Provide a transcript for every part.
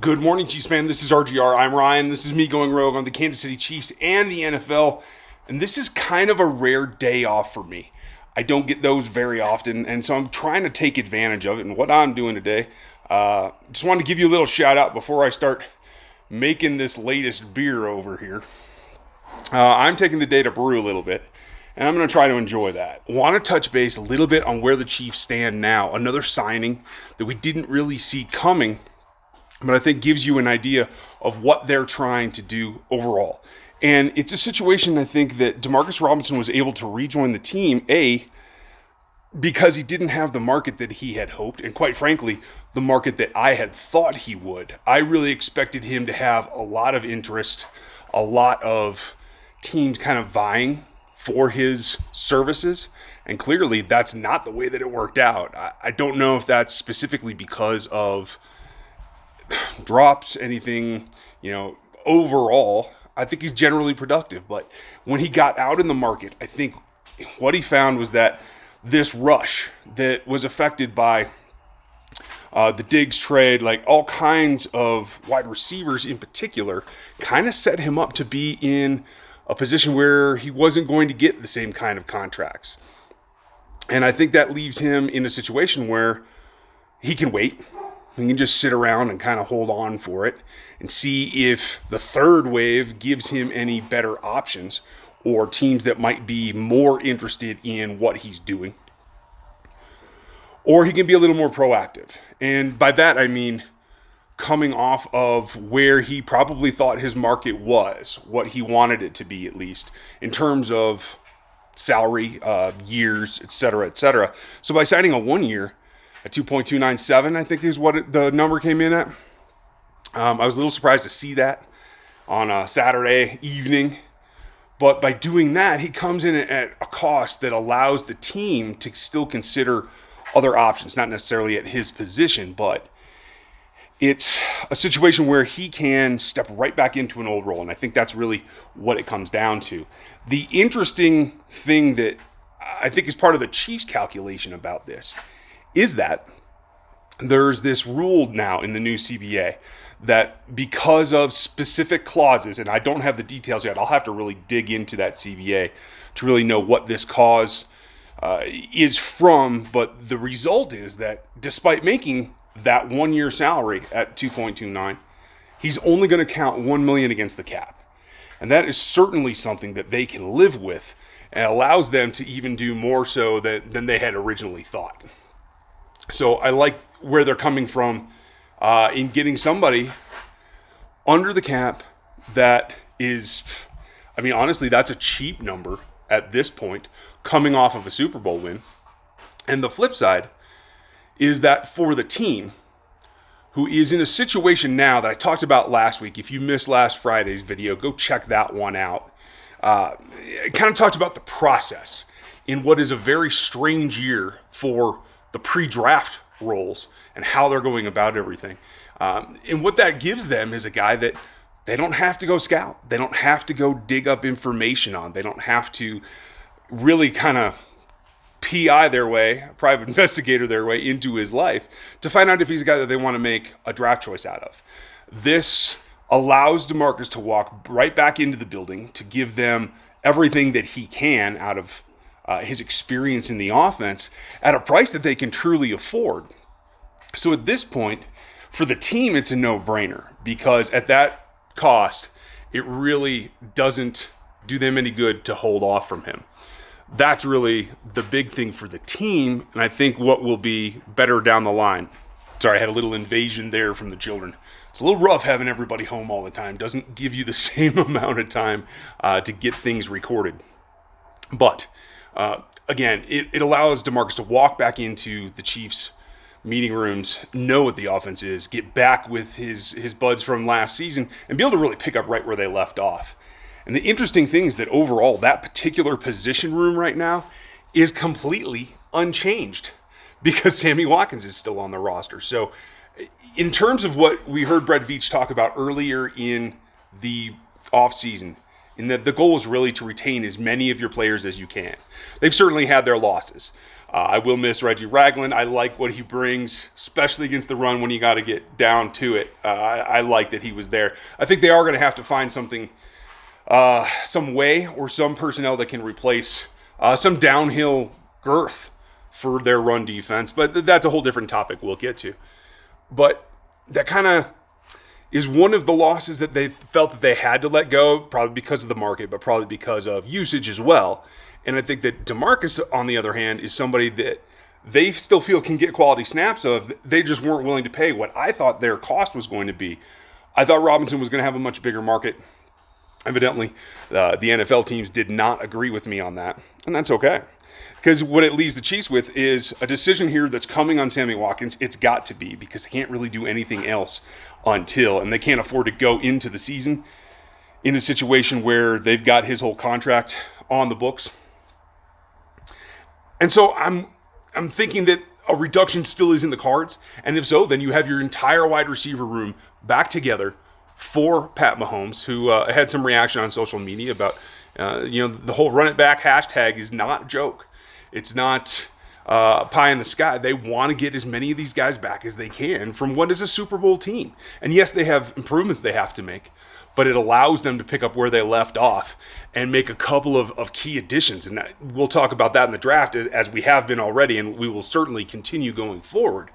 Good morning, Chiefs fan. This is RGR. I'm Ryan. This is me going rogue on the Kansas City Chiefs and the NFL. And this is kind of a rare day off for me. I don't get those very often, and so I'm trying to take advantage of it. And what I'm doing today, just wanted to give you a little shout out before I start making this latest beer over here. I'm taking the day to brew a little bit, and I'm going to try to enjoy that. Want to touch base a little bit on where the Chiefs stand now. Another signing that we didn't really see coming, but I think gives you an idea of what they're trying to do overall. And it's a situation, I think, that Demarcus Robinson was able to rejoin the team, because he didn't have the market that he had hoped, and quite frankly, the market that I had thought he would. I really expected him to have a lot of interest, a lot of teams kind of vying for his services, and clearly that's not the way that it worked out. I don't know if that's specifically because of drops, anything, overall. I think he's generally productive, but when he got out in the market, I think what he found was that this rush that was affected by the Diggs trade, like all kinds of wide receivers in particular, kind of set him up to be in a position where he wasn't going to get the same kind of contracts. And I think that leaves him in a situation where he can wait. He can just sit around and kind of hold on for it and see if the third wave gives him any better options or teams that might be more interested in what he's doing. Or he can be a little more proactive. And by that, I mean coming off of where he probably thought his market was, what he wanted it to be at least, in terms of salary, years, et cetera, et cetera. So by signing a 1 year, at 2.297, I think is what the number came in at. I was a little surprised to see that on a Saturday evening. But by doing that, he comes in at a cost that allows the team to still consider other options, not necessarily at his position, but it's a situation where he can step right back into an old role. And I think that's really what it comes down to. The interesting thing that I think is part of the Chiefs' calculation about this is that there's this rule now in the new CBA that because of specific clauses, and I don't have the details yet, I'll have to really dig into that CBA to really know what this cause is from, but the result is that despite making that 1 year salary at 2.29, he's only going to count $1 million against the cap. And that is certainly something that they can live with and allows them to even do more so than they had originally thought. So I like where they're coming from in getting somebody under the cap that is, honestly, that's a cheap number at this point, coming off of a Super Bowl win. And the flip side is that for the team, who is in a situation now that I talked about last week, if you missed last Friday's video, go check that one out. I kind of talked about the process in what is a very strange year for the pre-draft roles and how they're going about everything. And what that gives them is a guy that they don't have to go scout. They don't have to go dig up information on. They don't have to really kind of PI their way, private investigator their way into his life to find out if he's a guy that they want to make a draft choice out of. This allows DeMarcus to walk right back into the building to give them everything that he can out of his experience in the offense at a price that they can truly afford. So at this point, for the team, it's a no-brainer because at that cost, it really doesn't do them any good to hold off from him. That's really the big thing for the team, and I think what will be better down the line. Sorry, I had a little invasion there from the children. It's a little rough having everybody home all the time. Doesn't give you the same amount of time to get things recorded. But again, it allows DeMarcus to walk back into the Chiefs' meeting rooms, know what the offense is, get back with his buds from last season, and be able to really pick up right where they left off. And the interesting thing is that overall, that particular position room right now is completely unchanged because Sammy Watkins is still on the roster. So in terms of what we heard Brett Veach talk about earlier in the offseason, in that the goal is really to retain as many of your players as you can. They've certainly had their losses. I will miss Reggie Ragland. I like what he brings, especially against the run when you got to get down to it. I like that he was there. I think they are going to have to find something, some way or some personnel that can replace some downhill girth for their run defense. But that's a whole different topic we'll get to. But that kind of is one of the losses that they felt that they had to let go, probably because of the market, but probably because of usage as well. And I think that Demarcus, on the other hand, is somebody that they still feel can get quality snaps of. They just weren't willing to pay what I thought their cost was going to be. I thought Robinson was going to have a much bigger market. Evidently, the NFL teams did not agree with me on that, and that's okay. Because what it leaves the Chiefs with is a decision here that's coming on Sammy Watkins. It's got to be, because they can't really do anything else until, and they can't afford to go into the season in a situation where they've got his whole contract on the books. And so I'm thinking that a reduction still is in the cards. And if so, then you have your entire wide receiver room back together for Pat Mahomes, who had some reaction on social media about, the whole run it back hashtag is not a joke. It's not pie in the sky. They want to get as many of these guys back as they can from what is a Super Bowl team. And yes, they have improvements they have to make, but it allows them to pick up where they left off and make a couple of key additions. And we'll talk about that in the draft, as we have been already, and we will certainly continue going forward.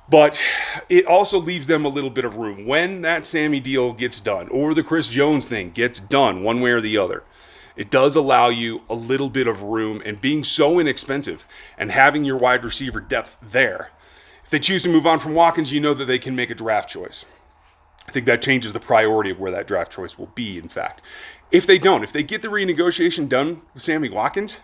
But it also leaves them a little bit of room. When that Sammy deal gets done, or the Chris Jones thing gets done, one way or the other, it does allow you a little bit of room, and being so inexpensive and having your wide receiver depth there. If they choose to move on from Watkins, you know that they can make a draft choice. I think that changes the priority of where that draft choice will be, in fact. If they don't, if they get the renegotiation done with Sammy Watkins,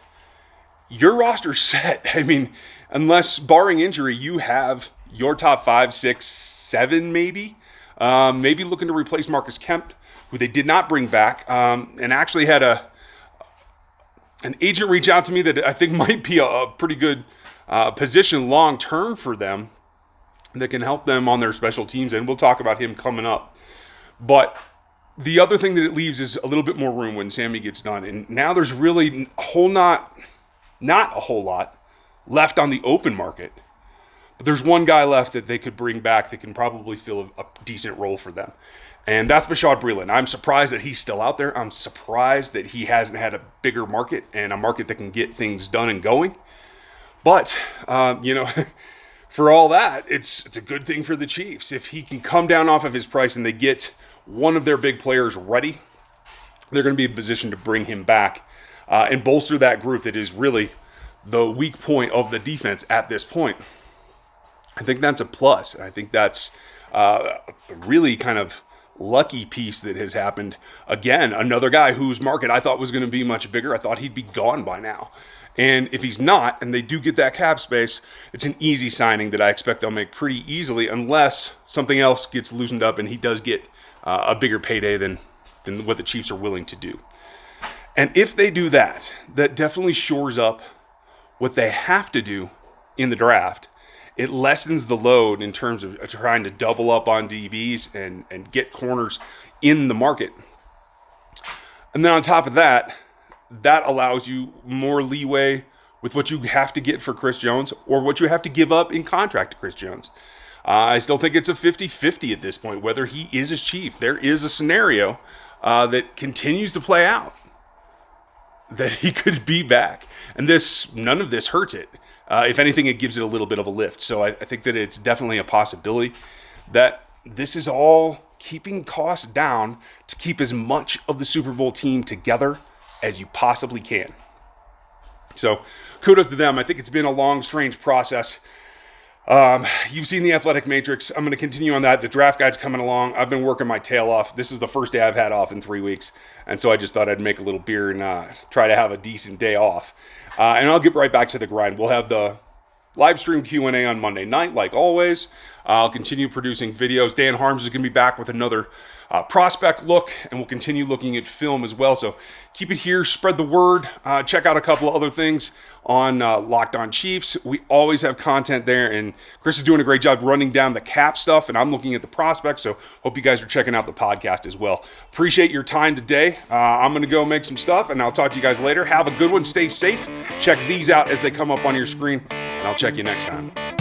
your roster's set. I mean, unless, barring injury, you have your top 5, 6, 7 maybe. Maybe looking to replace Marcus Kemp, who they did not bring back, and actually had an agent reach out to me that I think might be a pretty good position long-term for them that can help them on their special teams, and we'll talk about him coming up. But the other thing that it leaves is a little bit more room when Sammy gets done, and now there's really not a whole lot left on the open market. But there's one guy left that they could bring back that can probably fill a decent role for them, and that's Bashaud Breeland. I'm surprised that he's still out there. I'm surprised that he hasn't had a bigger market and a market that can get things done and going. But, for all that, it's a good thing for the Chiefs. If he can come down off of his price and they get one of their big players ready, they're going to be in a position to bring him back and bolster that group that is really the weak point of the defense at this point. I think that's a plus. I think that's a really kind of lucky piece that has happened. Again, another guy whose market I thought was going to be much bigger. I thought he'd be gone by now. And if he's not, and they do get that cap space, it's an easy signing that I expect they'll make pretty easily, unless something else gets loosened up and he does get a bigger payday than what the Chiefs are willing to do. And if they do that, that definitely shores up what they have to do in the draft. It lessens the load in terms of trying to double up on DBs and get corners in the market. And then on top of that, that allows you more leeway with what you have to get for Chris Jones or what you have to give up in contract to Chris Jones. I still think it's a 50-50 at this point, whether he is a Chief. There is a scenario that continues to play out that he could be back. And none of this hurts it. If anything, it gives it a little bit of a lift. So I think that it's definitely a possibility that this is all keeping costs down to keep as much of the Super Bowl team together as you possibly can. So kudos to them. I think it's been a long, strange process. You've seen the Athletic Matrix. I'm going to continue on that. The draft guide's coming along. I've been working my tail off. This is the first day I've had off in 3 weeks. And so I just thought I'd make a little beer and try to have a decent day off. And I'll get right back to the grind. We'll have the live stream Q&A on Monday night, like always. I'll continue producing videos. Dan Harms is going to be back with another prospect look, and we'll continue looking at film as well. So keep it here, spread the word, check out a couple of other things on Locked On Chiefs. We always have content there, and Chris is doing a great job running down the cap stuff, and I'm looking at the prospects, so hope you guys are checking out the podcast as well. Appreciate your time today. I'm going to go make some stuff, and I'll talk to you guys later. Have a good one. Stay safe. Check these out as they come up on your screen, and I'll check you next time.